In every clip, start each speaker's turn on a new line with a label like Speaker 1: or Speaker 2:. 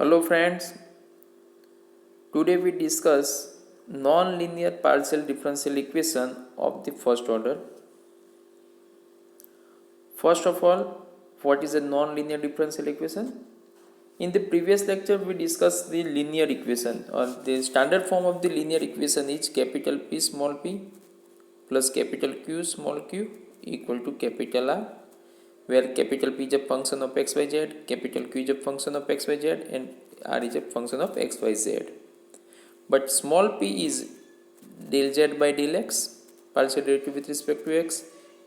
Speaker 1: Hello friends, today we discuss non-linear partial differential equation of the first order. First of all, what is a non-linear differential equation? In the previous lecture we discussed the linear equation, or the standard form of the linear equation is capital P small p plus capital Q small q equal to capital R, where capital P is a function of xyz, capital Q is a function of xyz and R is a function of xyz. But small p is del z by del x, partial derivative with respect to x,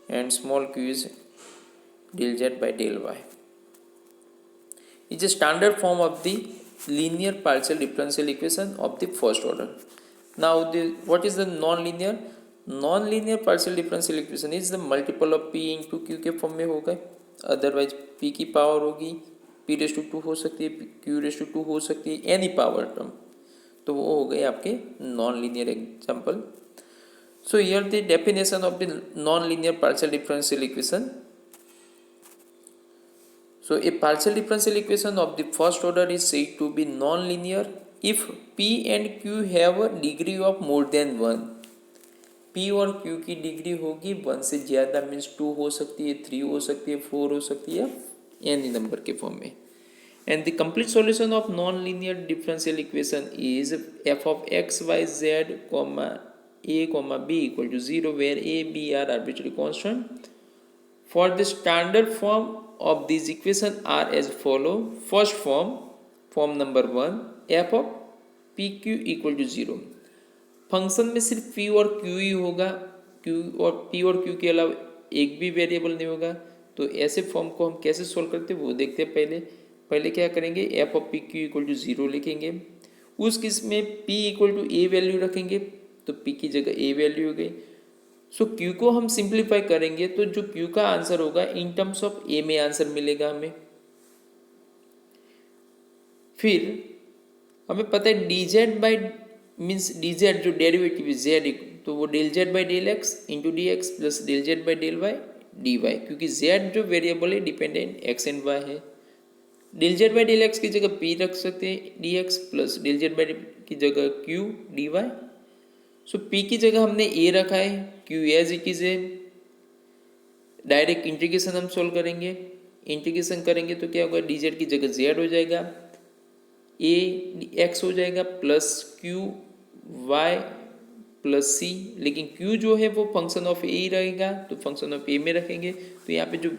Speaker 1: and small q is del z by del y. It's a standard form of the linear partial differential equation of the first order. Now, what is the non-linear? Non-linear partial differential equation is the multiple of p into q के form में होगा. Otherwise p की power होगी p raise to 2 हो सकती है, q raise to 2 हो सकती है, एनी पावर टर्म. तो वो हो गए आपके non linear example. So here the definition of the non linear partial differential equation. So a partial differential equation of the first order is said to be non-linear if P and Q have a degree of more than 1. P और Q की degree होगी 1 से ज़्यादा, means 2 हो सकती है, 3 हो सकती है, 4 हो सकती है, एनी नंबर के फॉर्म में. And the complete solution of non-linear differential equation is f of x, y, z, comma a, comma b equal to 0, where a, b are arbitrary constant. For the standard form of these equation are as follow. First form number 1, f of pq equal to 0. Function में सिर्फ p और q ही होगा, q और p और q के अलावा एक भी वेरिएबल नहीं होगा. तो ऐसे फॉर्म को हम कैसे सोल्व करते हैं वो देखते हैं. पहले क्या करेंगे, f of p q equal to 0 लिखेंगे. उस केस में p equal to a value रखेंगे, तो p की जगह a वैल्यू हो गई. सो q को हम सिंप्लीफाई करेंगे तो जो q का आंसर होगा इन टर्म्स ऑफ a में आंसर मिलेगा हमें. फिर हमें पता है dz बाई मीन्स dz जो डेरिवेटिव है z, तो वो del z by del x into d x plus del z by del y d y, क्योंकि z जो वेरिएबल है डिपेंडेंट x एंड y है. Del z by del x की जगह p रख सकते हैं d x plus del z by की जगह q डी वाई. सो p की जगह हमने a रखा है, q एज इट इज है. डायरेक्ट इंटीग्रेशन हम सोल्व करेंगे. इंटीग्रेशन करेंगे तो क्या होगा, डी जेड की जगह z हो जाएगा, a x हो जाएगा plus q y plus c. लेकिन q जो है वो फंक्शन ऑफ a ही रहेगा, तो फंक्शन ऑफ a में रखेंगे. तो यहाँ पे जो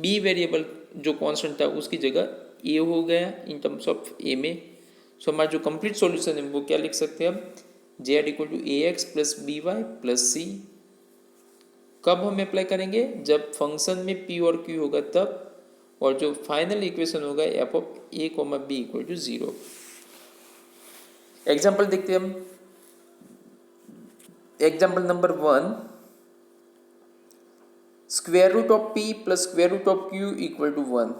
Speaker 1: b वेरिएबल जो कांस्टेंट था उसकी जगह a हो गया इन टर्म्स ऑफ a में. सो हमारा जो कंप्लीट सॉल्यूशन है वो क्या लिख सकते हैं अब, z equal to a x plus b y plus c. कब हम अप्लाई करेंगे, जब फंक्शन में p और q होगा तब, और जो फाइनल इक्वेशन होगा f of a comma b equal to 0. Example देखते हैं हम. Example number 1, square root of p plus square root of q equal to 1.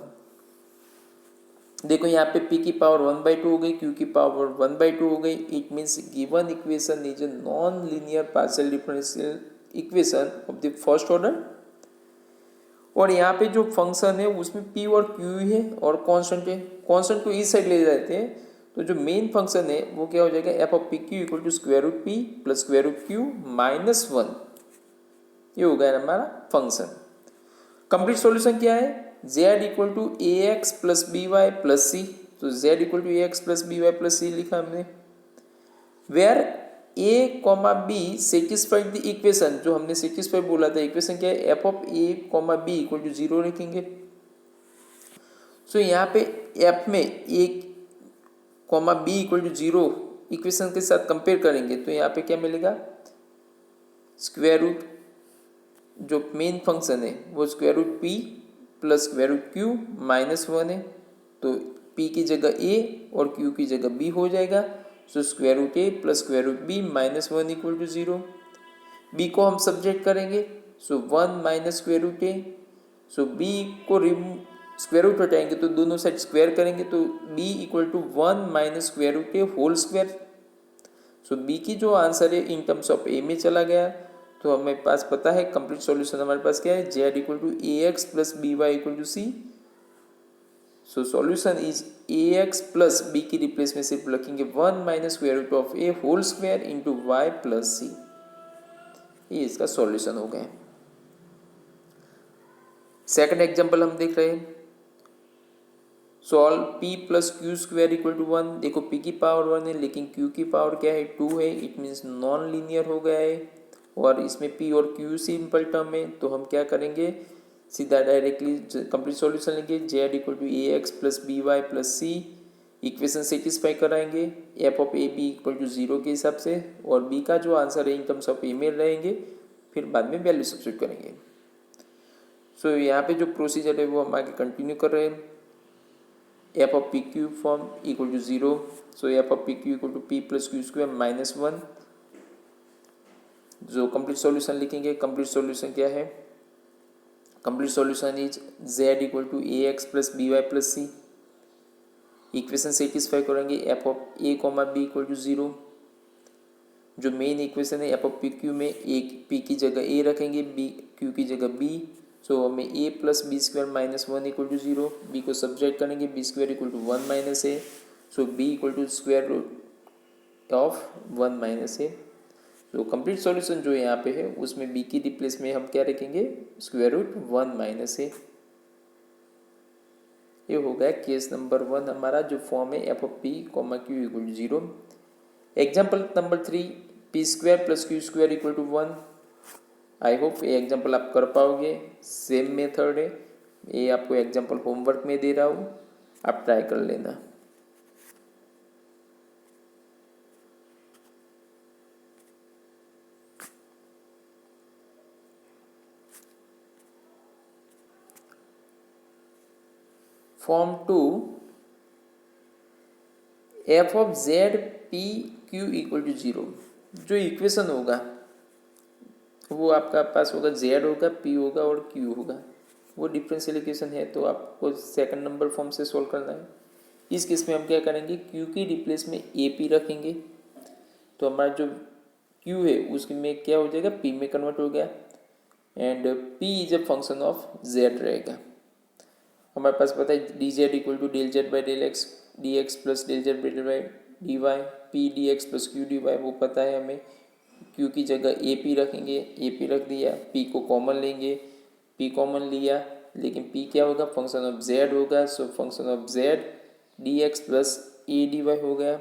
Speaker 1: देखो यहाँ पे p की पावर 1/2 हो गई, q की पावर 1/2 हो गई. It means given equation is a non linear partial differential equation of the first order. और यहाँ पे जो फंक्शन है उसमें p और q है और कांस्टेंट है. कांस्टेंट को इस साइड ले जाते हैं तो जो मेन फंक्शन है वो क्या हो जाएगा, f of p q equal to square root p plus square root q minus 1. ये हो गया हमारा फंक्शन. कंप्लीट सॉल्यूशन क्या है, z equal to a x plus b y plus c. तो z equal to a x plus b y plus c लिखा हमने. Where a comma b satisfied the equation, जो हमने सेटिस्फाई बोला था equation क्या है, f of a comma b equal to 0 लिखेंगे. सो यहाँ पे f में a comma b equal to 0 equation के साथ कंपेयर करेंगे तो यहाँ पे क्या मिलेगा, स्क्वायर रूट जो मेन फंक्शन है वो square root p plus square root q minus 1 है. तो p की जगह a और q की जगह b हो जाएगा. So square root a plus square root b minus 1 equal to 0. b को हम सब्जेक्ट करेंगे, so 1 minus square root a. So b को स्क्वायर रूट हटाएंगे तो दोनों साइड स्क्वायर करेंगे तो b equal to 1 minus square root a whole square. So b की जो आंसर है इन टर्म्स ऑफ a में चला गया. तो हमारे पास पता है कंप्लीट सॉल्यूशन हमारे पास क्या है, z equal to a x plus b y equal to c. So solution is a x plus b की रिप्लेस में सिर्फ रखेंगे 1 minus square root of a whole square into y plus c, ये इसका solution हो गया। Second example हम देख रहे हैं, solve p plus q square equal to 1। देखो p की पावर 1 है लेकिन q की पावर क्या है 2 है, इट मीन्स नॉन लीनियर हो गया है और इसमें p और q सिंपल टर्म है, तो हम क्या करेंगे सीधा डायरेक्टली कंप्लीट सॉल्यूशन लेंगे। z equal to a x plus b y plus c, equation satisfy कराएंगे f of a b equal to 0 के हिसाब से, और b का जो आंसर है इन टर्म्स ऑफ ए में रहेंगे, फिर बाद में वैल्यू सब्स्टिट्यूट करेंगे। सो यहाँ पे जो प्रोसीजर है वो हम आगे कंटिन्यू कर रहे हैं। F of p q form equal to 0, so f of p q equal to p plus q square minus 1। जो कंप्लीट सॉल्यूशन लिखेंगे, कंप्लीट सॉल्यूशन क्या है, complete solution is z equal to a x plus b y plus c, equation satisfy करेंगे f of a comma b equal to 0। जो main equation है f of p q में एक P की जगह ए रखेंगे, बी क्यू की जगह बी, सो हमें a plus b square minus 1 equal to 0, b को सब्जेक्ट करेंगे b square equal to 1 minus a, so b equal to square root of 1 minus a. तो कंप्लीट सॉल्यूशन जो यहाँ पे है उसमें बी की रिप्लेस में हम क्या रखेंगे स्क्वायर रूट 1 माइनस ए। ये हो गया केस नंबर 1 हमारा, जो फॉर्म है f of p comma q equal to 0। Example number 3, p square plus q square equal to 1। I hope ये एग्जाम्पल आप कर पाओगे, सेम मेथड है, ये आपको एग्जाम्पल होमवर्क में दे रहा हूँ, आप ट्राई कर लेना। Form 2, f of z p q equal to 0। जो इक्वेशन होगा वो आपका पास होगा, जेड होगा, पी होगा और क्यू होगा, वो डिफरेंशियल इक्वेशन है, तो आपको सेकंड नंबर फॉर्म से सॉल्व करना है। इस केस में हम क्या करेंगे, क्यू की रिप्लेस में ए पी रखेंगे, तो हमारा जो क्यू है उसमें क्या हो जाएगा पी में कन्वर्ट हो गया, and p is a function of z रहेगा। हमारे पास पता है d z equal to del z by del x d x plus del z by d y, p d x plus q d y वो पता है हमें। Q की जगह ए पी रखेंगे, ए पी रख दिया, पी को कॉमन लेंगे, पी कॉमन लिया, लेकिन पी क्या होगा फंक्शन ऑफ जेड होगा, so function of z d x plus a d y हो गया।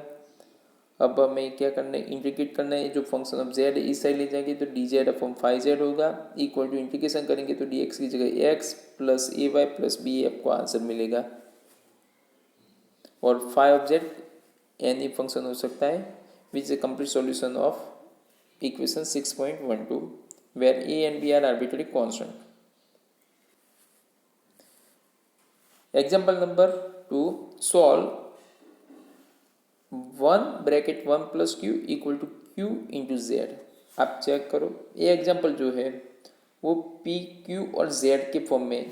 Speaker 1: अब हमें क्या करना है, इंटीग्रेट करना है, जो फंक्शन ऑफ जेड है इस साइड ले जाएंगे तो डी जेड अपॉन 5z होगा, इक्वल टू इंटीग्रेशन करेंगे तो डी एक्स की जगह एक्स प्लस ए वाई प्लस बी आपको आंसर मिलेगा, और 5z एनी फंक्शन हो सकता है, which is a complete solution of equation 6.12 where a and b are arbitrary constant. Example number 2, solve 1 bracket 1 plus q equal to q into z। आप check करो ये example जो है वो p q और z के फॉर्म में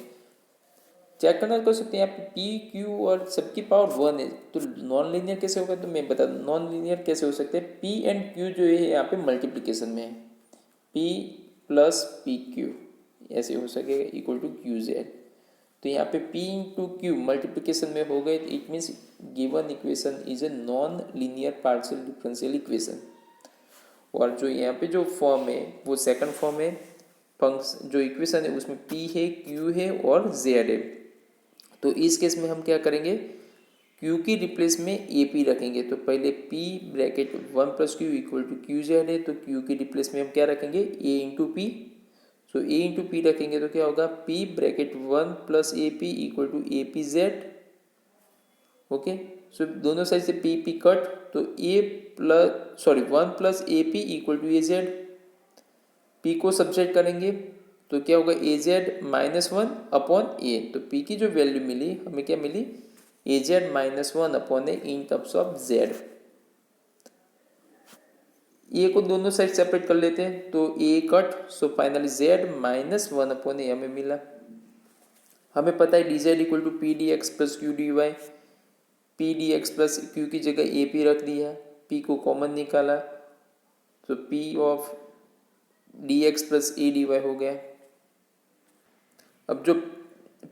Speaker 1: check करना कर सकते हैं आप। p q और सबकी पावर 1 है तो नॉन लीनियर कैसे होगा, तो मैं बता दूँ नॉन लीनियर कैसे हो सकते हैं। p एंड q जो है यहाँ पे मल्टीप्लिकेशन में है, p प्लस पी क्यू ऐसे हो सकेगा इक्वल टू क्यू जेड, तो यहाँ पे p इंटू क्यू मल्टीप्लिकेशन में हो गए, it means given equation is a non linear partial differential equation. और जो यहाँ पे जो फॉर्म है वो सेकंड फॉर्म है, फंक्शन जो इक्वेशन है उसमें p है q है और z है, तो इस केस में हम क्या करेंगे q की रिप्लेस में ए पी रखेंगे, तो पहले p bracket 1 plus q equal to q z है, तो q की रिप्लेस में हम क्या रखेंगे a into p, so a into p रखेंगे तो क्या होगा p bracket 1 plus a p equal to a p z. Okay, so दोनों साइड से p p कट, तो a plus 1 plus a p equal to a z, p को subtract करेंगे तो क्या होगा a z minus 1 upon a, तो p की जो वैल्यू मिली हमें क्या मिली a z minus 1 upon a in terms of z. A को दोनों साइड सेपरेट कर लेते हैं तो a cut, so finally z minus 1 upon a हमें मिला। हमें पता है d z equal to p d x plus q d y, p d x plus q की जगह ए पी रख दिया, पी को कॉमन निकाला तो p of d x plus a d y हो गया। अब जो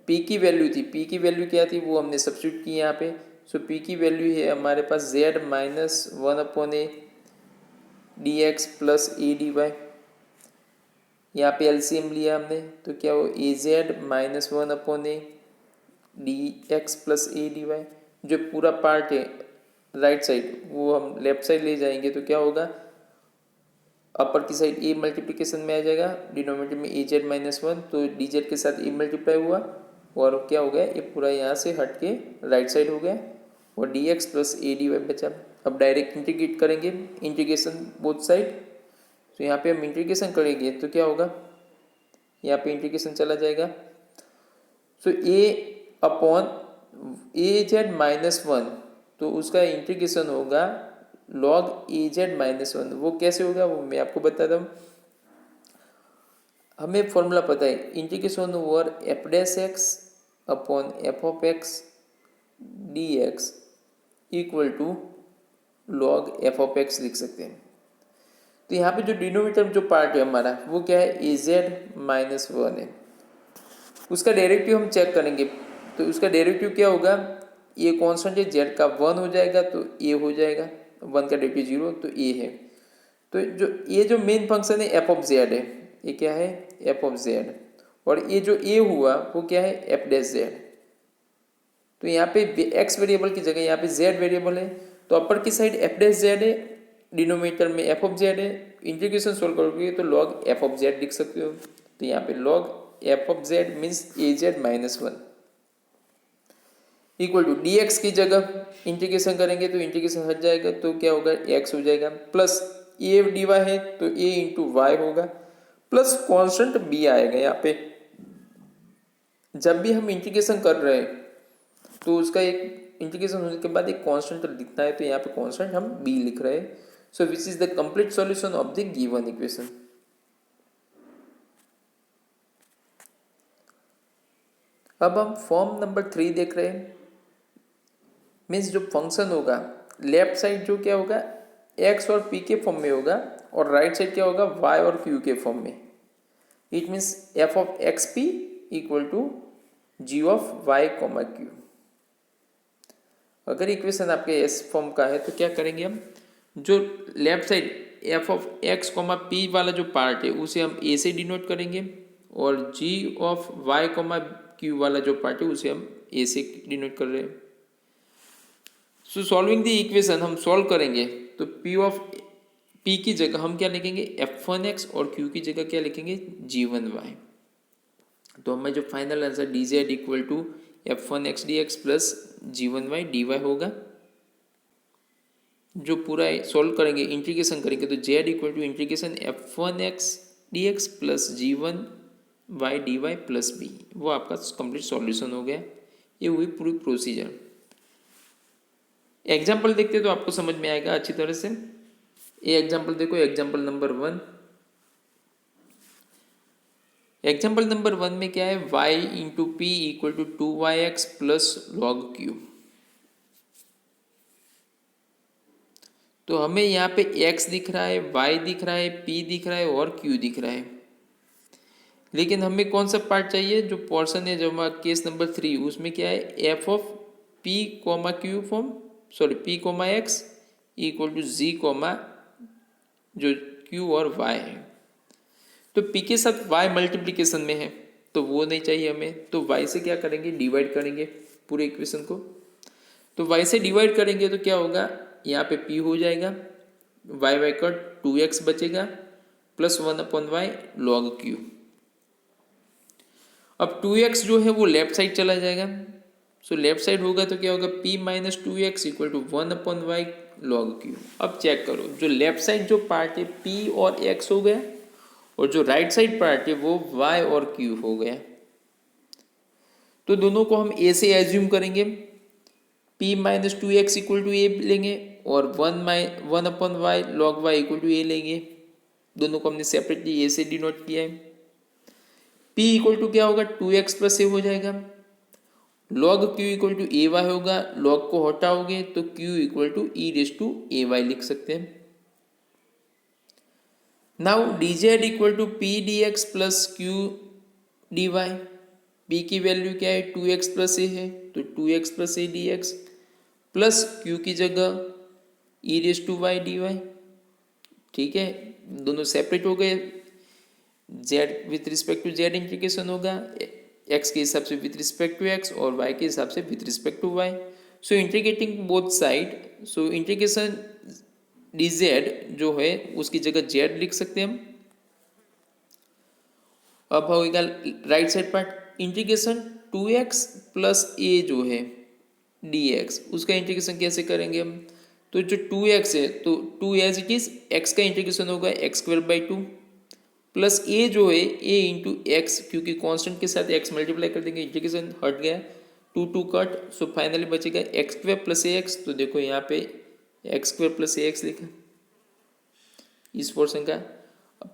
Speaker 1: पी की वैल्यू थी, पी की वैल्यू क्या थी वो हमने सब्स्टिट्यूट की यहाँ पे। सो पी की वैल्यू है हमारे पास z minus one upon a d x plus a d y. यहाँ पे एलसीएम लिया हमने तो क्या हो a z minus one upon a d x plus a d y. जो पूरा पार्ट है राइट साइड वो हम लेफ्ट साइड ले जाएंगे तो क्या होगा, अपर की साइड ए मल्टीप्लिकेशन में आ जाएगा, डिनोमिनेटर में ए जेड माइनस वन, तो डी जेड के साथ ए मल्टीप्लाई हुआ और क्या हो गया ये पूरा यहाँ से हट के राइट साइड हो गया और d x plus a d y बचा। अब डायरेक्ट इंटीग्रेट करेंगे, इंटीग्रेशन बोथ साइड। तो यहाँ पे हम इंटीग्रेशन करेंगे तो क्या होगा, यहाँ पे इंटीग्रेशन चला जाएगा। सो ए अपॉन ए जेड माइनस वन, तो उसका इंटीग्रेशन होगा लॉग ए जेड माइनस वन। वो कैसे होगा वो मैं आपको बताता हूँ। हमें फॉर्मूला पता है, integration over f dash x upon f of x d x equal to log f of x लिख सकते हैं। तो यहाँ पे जो डिनोमिनेटर जो पार्ट है हमारा वो क्या है, ए जेड माइनस वन है। उसका डेरिवेटिव हम चेक करेंगे तो उसका डेरिवेटिव क्या होगा, ये कॉन्स्टेंट है जेड का वन हो जाएगा तो ए हो जाएगा, वन का डेरिवेटिव जीरो तो ए है। तो जो ये जो मेन फंक्शन है एफ ऑफ जेड है, ये क्या है एफ ऑफ जेड, और ये जो ए हुआ वो क्या है एफ डैश जेड। तो यहाँ पे एक्स वेरिएबल की जगह यहाँ पे जेड वेरिएबल है, तो अपर की साइड एफ डैश जेड है, डिनोमिनेटर में एफ ऑफ जेड है। इंटीग्रेशन सोल्व करोगे तो लॉग एफ ऑफ जेड लिख सकते हो। तो यहाँ पे log f of z means a z minus one equal to d x की जगह इंटीग्रेशन करेंगे तो इंटीग्रेशन हट जाएगा तो क्या होगा एक्स हो जाएगा, प्लस ए डी वाई है तो ए इंटू वाई होगा, प्लस कॉन्स्टेंट बी आएगा। यहाँ पे जब भी हम इंटीग्रेशन कर रहे हैं तो उसका एक इंटीग्रेशन होने के बाद एक कांस्टेंट लिखना है, तो यहाँ पे कांस्टेंट हम b लिख रहे हैं। So which is the complete solution of the given equation. अब हम फॉर्म नंबर 3 देख रहे हैं। मीन्स जो फंक्शन होगा लेफ्ट साइड जो क्या होगा x और p के फॉर्म में होगा और राइट साइड क्या होगा y और q के फॉर्म में। It means f of x p equal to g of y comma q। अगर इक्वेशन आपके एस फॉर्म का है तो क्या करेंगे हम, जो left side f of x comma p वाला जो पार्ट है उसे हम ए से डिनोट करेंगे और जी ऑफ वाई कॉमा क्यू वाला जो पार्ट है उसे हम ए से डिनोट कर रहे हैं। सो सॉल्विंग द इक्वेशन हम सॉल्व करेंगे तो पी की जगह हम क्या लिखेंगे एफ वन एक्स और क्यू की जगह क्या लिखेंगे जी वन वाई। तो हमें जो final answer d z equal to f one x d x plus g one y d y होगा। जो पूरा सॉल्व करेंगे इंटीग्रेशन करेंगे तो z equal to integration f one x d x plus g one y d y plus b, वो आपका complete solution हो गया। ये हुई पूरी प्रोसीजर। एग्जाम्पल देखते तो आपको समझ में आएगा अच्छी तरह से। ये एग्जाम्पल देखो, एग्जाम्पल नंबर 1। एग्जाम्पल नंबर 1 में क्या है, y into p equal to 2yx plus log q. तो हमें यहाँ पे x दिख रहा है, y दिख रहा है, p दिख रहा है और q दिख रहा है, लेकिन हमें कौन सा पार्ट चाहिए, जो पोर्शन है जो हमारा केस नंबर 3 उसमें क्या है f of p comma q form p comma x equal to g comma जो q और y है। तो p के साथ y मल्टीप्लिकेशन में है तो वो नहीं चाहिए हमें, तो y से क्या करेंगे डिवाइड करेंगे पूरे इक्वेशन को। तो y से डिवाइड करेंगे तो क्या होगा, यहाँ पे p हो जाएगा, y कट 2x बचेगा प्लस 1/y log q। अब 2x जो है वो लेफ्ट साइड चला जाएगा, सो लेफ्ट साइड होगा तो क्या होगा p minus 2x equal to 1/y log q। अब चेक करो, जो लेफ्ट साइड जो पार्ट है p और x हो गया और जो राइट साइड पार्ट है वो y और q हो गया। तो दोनों को हम a से एज्यूम करेंगे, p minus 2x equal to a लेंगे और 1/y log y equal to a लेंगे। दोनों को हमने सेपरेटली a से डिनोट किया है। p इक्वल टू क्या होगा 2x प्लस a हो जाएगा, log q equal to a y होगा, log को हटाओगे तो q equal to e raise to a y लिख सकते हैं। Now dz equal to p dx plus q dy। p की वैल्यू क्या है 2x प्लस ए है, तो 2x plus a d x plus q की जगह e raise to y d y. ठीक है, दोनों सेपरेट हो गए। z with respect to z integration होगा x के हिसाब से विथ रिस्पेक्ट टू x और y के हिसाब से with respect to y। So integrating both side, so integration dz जो है उसकी जगह z लिख सकते हैं हम। अब होगा right side part, integration 2x plus a जो है dx, उसका इंटीग्रेशन कैसे करेंगे हम। तो जो 2x है तो 2 एज इट इज x का इंटीग्रेशन होगा x square by 2 plus a जो है a इंटू एक्स, क्योंकि कांस्टेंट के साथ x मल्टीप्लाई कर देंगे, इंटीग्रेशन हट गया 2 कट, सो फाइनली बचेगा एक्स स्क्वायर प्लस ए एक्स। तो देखो यहाँ पे एक्स स्क्वायर प्लस ए एक्स लिखा इस पोर्शन का,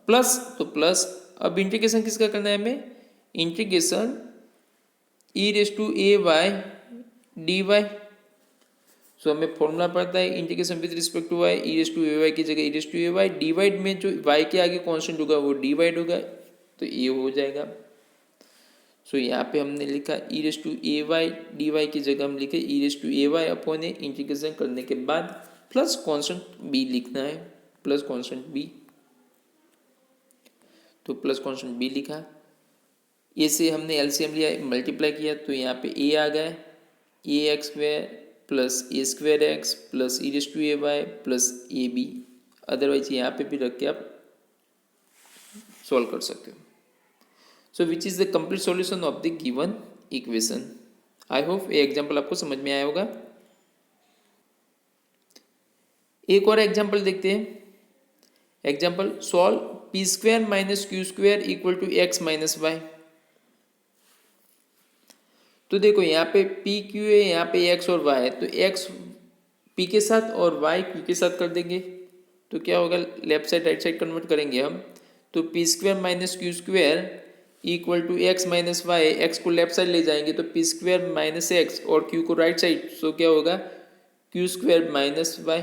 Speaker 1: प्लस तो प्लस। अब इंटीग्रेशन किसका करना है हमें, integration e raise to a y d y. So हमें फॉर्मूला पड़ता है integration with respect to y, e raise to a y की जगह e raise to a y, divide में जो वाई के आगे कांस्टेंट होगा वो डिवाइड होगा, तो ये हो जाएगा। सो यहाँ पे हमने लिखा e raise to a y d y की जगह हम लिखे e raise to a y upon a, integration करने के बाद प्लस कांस्टेंट बी लिखना है, प्लस कांस्टेंट बी, तो प्लस कांस्टेंट बी लिखा। ए से हमने एलसीएम लिया, मल्टीप्लाई किया, तो यहाँ पे ए आ गया, a x square plus a square x plus e raise to a y plus a b. Otherwise यहाँ पे भी रख के आप सॉल्व कर सकते हो। So which is the complete solution of the given equation. I hope ये एग्जाम्पल आपको समझ में आया होगा। एक और एग्जाम्पल देखते हैं। Example solve p square minus q square equal to x minus y. तो देखो यहाँ पे पी क्यू है, यहाँ पे एक्स और वाई है, तो एक्स पी के साथ और वाई क्यू के साथ कर देंगे, तो क्या होगा left side right side convert करेंगे हम, तो p square minus q square equal to x minus y, x को लेफ्ट साइड ले जाएंगे तो पी स्क्वायर माइनस एक्स और क्यू को राइट साइड, सो क्या होगा क्यू स्क्वायर माइनस वाई।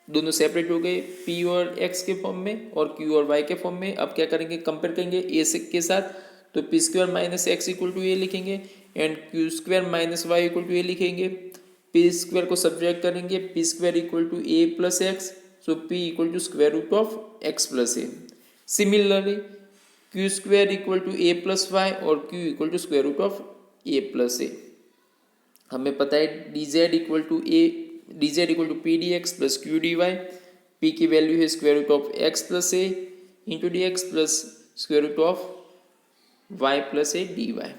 Speaker 1: दोनों सेपरेट हो गए पी और एक्स के फॉर्म में और क्यू और वाई के फॉर्म में। अब क्या करेंगे कंपेयर करेंगे ए के साथ, तो p square minus x equal to a लिखेंगे and q square minus y equal to a लिखेंगे। पी स्क्वायर को सब्ट्रैक्ट करेंगे, p square equal to a plus x, so p equal to square root of x plus a. Similarly q square equal to a plus y और q equal to square root of a plus a. हमें पता है d z equal to a D z equal to p d x plus q d y. P की value है square root of x plus a into d x plus square root of y plus a d y.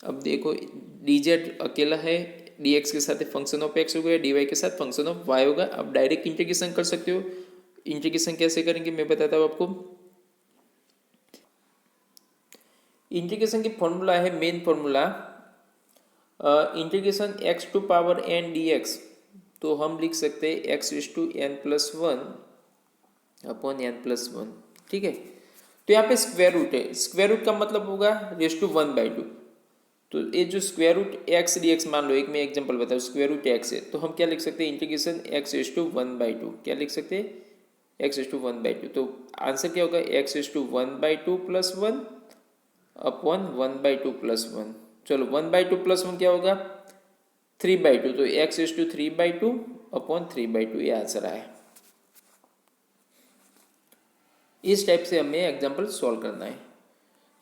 Speaker 1: अब देखो D Z अकेला है, D x के साथ function of x हो गया, डी वाई के साथ फंक्शन ऑफ वाई होगा। अब डायरेक्ट इंटीग्रेशन कर सकते हो। इंटीग्रेशन कैसे करेंगे मैं बताता हूँ आपको। इंटीग्रेशन की फॉर्मूला है, main formula integration x to power n d x, तो हम लिख सकते हैं x is to n plus one upon n plus one. ठीक है, तो यहाँ पे स्क्वायर रूट है, स्क्वायर रूट का मतलब होगा raise to one by two. तो ये जो square root x d x मान लो, एक मैं एग्जांपल बताऊँ, स्क्वायर रूट एक्स है, तो हम क्या लिख सकते हैं integration x is to one by two. क्या लिख सकते हैं x is to one by two, तो आंसर क्या होगा x is to one by two plus one upon one by two plus one. चलो one by two plus one क्या होगा थ्री बाई टू, तो x is to three by two upon three by two, ये answer आया। इस type से हमें example solve करना है।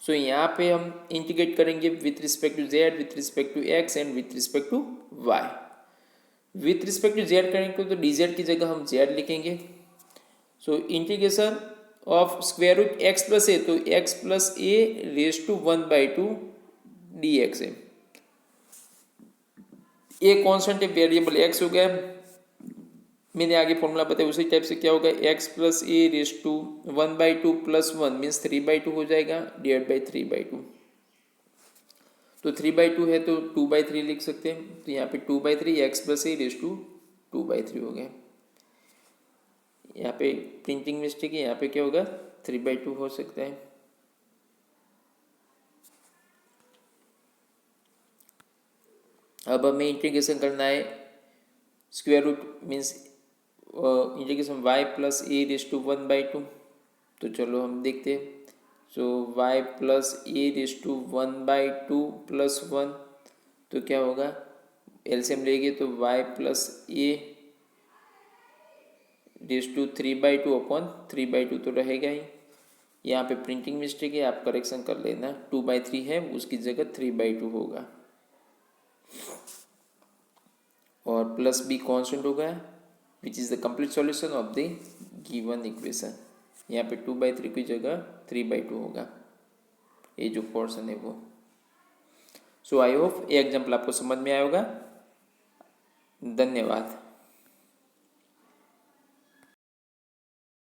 Speaker 1: सो यहाँ पे हम इंटीग्रेट करेंगे with respect to z, with respect to x and with respect to y. With respect to z करेंगे तो डी जेड की जगह हम जेड लिखेंगे। So integration of square root x plus a, तो x plus a raise to one by two d x है। A constant है, variable x हो गया, मैंने आगे फॉर्मूला बताया उसी टाइप से क्या होगा x plus a raise to one by two plus one means three by two हो जाएगा divide by three by two. तो थ्री बाई टू है तो टू बाई थ्री लिख सकते हैं, तो यहाँ पे two by three x plus a raise to two by three हो गया। यहाँ पे प्रिंटिंग मिस्टेक है, यहाँ पे क्या होगा थ्री बाई टू हो सकता है। अब हमें इंटीग्रेशन करना है square root means integration y plus a raise to one by two. तो चलो हम देखते हैं। So y plus a raise to 1/2 plus 1, तो क्या होगा, एलसीएम लेंगे तो y plus a raise to 3/2 upon 3/2 तो रहेगा ही। यहाँ पे प्रिंटिंग मिस्टेक है, आप करेक्शन कर लेना, 2/3 है उसकी जगह 3/2 होगा। और प्लस बी कॉन्स्टेंट होगा विच is the complete solution of the given equation. यहाँ पे 2/3 की जगह 3/2 होगा, ये जो पोर्शन है वो। सो आई होप ये एग्जाम्पल आपको समझ में आया होगा। धन्यवाद।